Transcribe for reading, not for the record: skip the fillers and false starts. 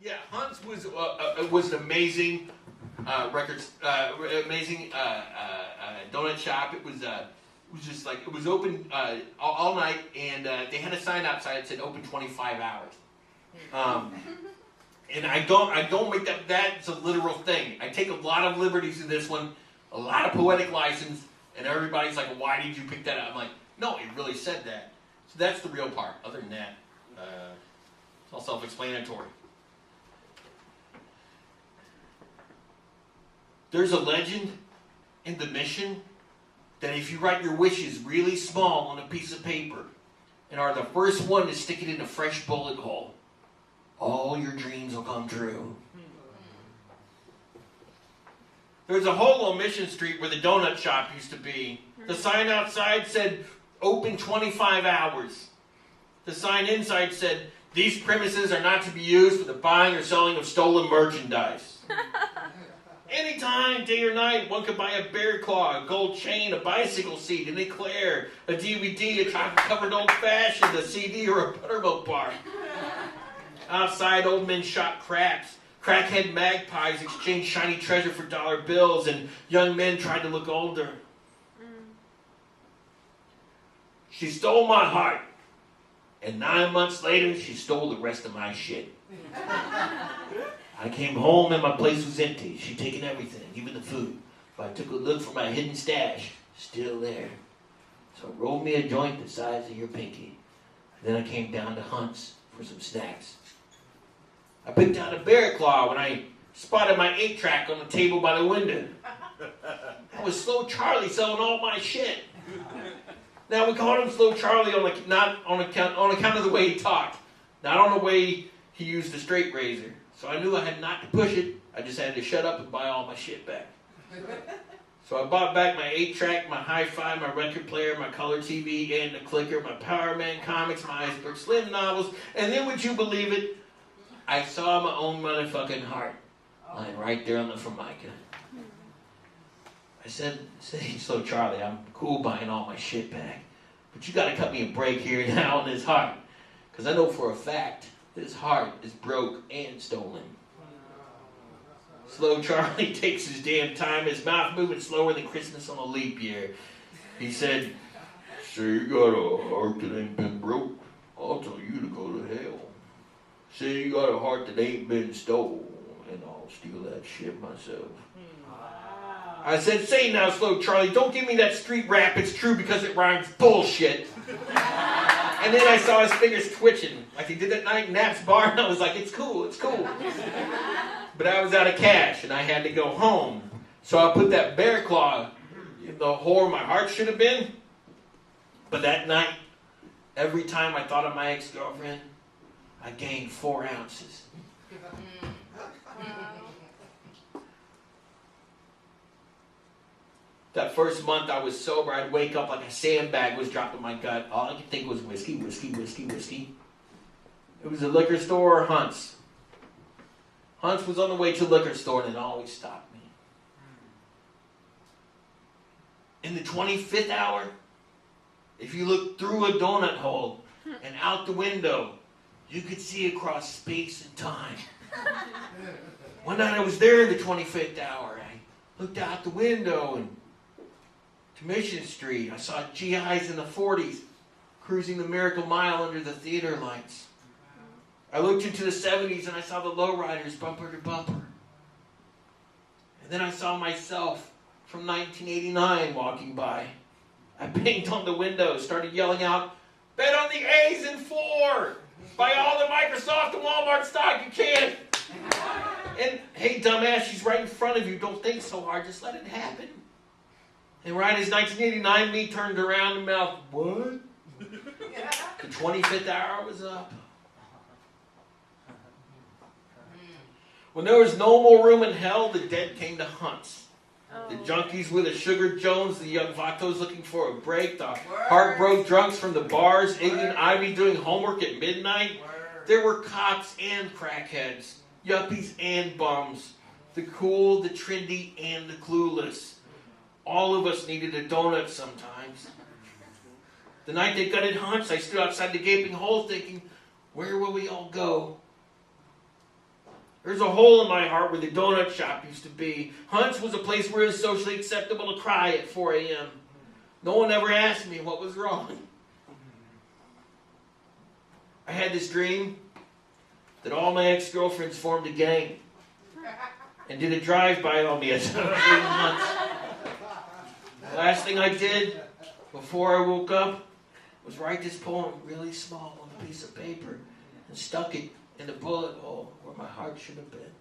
Yeah, Hunt's was an amazing amazing donut shop. It was just like, it was open all night, and they had a sign outside that said open 25 hours. And I don't make that's a literal thing. I take a lot of liberties in this one, a lot of poetic license, and everybody's like, why did you pick that up? I'm like, no, it really said that. So that's the real part. Other than that, it's all self-explanatory. There's a legend in the Mission that if you write your wishes really small on a piece of paper and are the first one to stick it in a fresh bullet hole, all your dreams will come true. There's a hole on Mission Street where the donut shop used to be. The sign outside said, open 25 hours. The sign inside said, these premises are not to be used for the buying or selling of stolen merchandise. Anytime, day or night, one could buy a bear claw, a gold chain, a bicycle seat, an eclair, a DVD, a chocolate-covered old-fashioned, a CD, or a buttermilk bar. Outside, old men shot craps. Crackhead magpies exchanged shiny treasure for dollar bills, and young men tried to look older. She stole my heart, and 9 months later, she stole the rest of my shit. I came home and my place was empty. She'd taken everything, even the food. But I took a look for my hidden stash, still there. So I rolled me a joint the size of your pinky. And then I came down to Hunt's for some snacks. I picked out a bear claw when I spotted my 8-track on the table by the window. That was Slow Charlie selling all my shit. Now we called him Slow Charlie not on account of the way he talked, not on the way he used the straight razor. So I knew I had not to push it. I just had to shut up and buy all my shit back. So I bought back my 8-track, my hi-fi, my record player, my color TV, and the clicker, my Power Man comics, my Iceberg Slim novels, and then, would you believe it, I saw my own motherfucking heart lying right there on the Formica. I said, so Charlie, I'm cool buying all my shit back, but you gotta cut me a break here now on this heart, because I know for a fact this heart is broke and stolen. Slow Charlie takes his damn time, his mouth moving slower than Christmas on a leap year. He said, say you got a heart that ain't been broke, I'll tell you to go to hell. Say you got a heart that ain't been stole, and I'll steal that shit myself. I said, say now, Slow Charlie, don't give me that street rap, it's true because it rhymes, bullshit. And then I saw his fingers twitching, like he did that night in Nap's bar, and I was like, it's cool, it's cool. But I was out of cash, and I had to go home. So I put that bear claw in the hole my heart should have been. But that night, every time I thought of my ex-girlfriend, I gained 4 ounces. That first month I was sober, I'd wake up like a sandbag was dropped in my gut. All I could think was whiskey, whiskey, whiskey, whiskey. It was a liquor store or Hunt's. Hunt's was on the way to the liquor store and it always stopped me. In the 25th hour, if you look through a donut hole and out the window, you could see across space and time. One night I was there in the 25th hour. I looked out the window and to Mission Street. I saw GIs in the 40s cruising the Miracle Mile under the theater lights. I looked into the 70s and I saw the lowriders bumper to bumper. And then I saw myself from 1989 walking by. I banged on the window, started yelling out, bet on the A's in 4! Buy all the Microsoft and Walmart stock you can! And hey dumbass, she's right in front of you. Don't think so hard, just let it happen. And right as 1989 me turned around and mouthed, what? The 25th hour was up. When there was no more room in hell, the dead came to Hunt's. The junkies with a Sugar Jones, the young vatos looking for a break, the heartbroken drunks from the bars, Iggy and Ivy doing homework at midnight. There were cops and crackheads, yuppies and bums, the cool, the trendy, and the clueless. All of us needed a donut sometimes. The night they gutted Hunt's, I stood outside the gaping hole thinking, where will we all go? There's a hole in my heart where the donut shop used to be. Hunt's was a place where it was socially acceptable to cry at 4 a.m. No one ever asked me what was wrong. I had this dream that all my ex-girlfriends formed a gang and did a drive-by on me at 8 months. The last thing I did before I woke up was write this poem really small on a piece of paper and stuck it in the bullet hole where my heart should have been.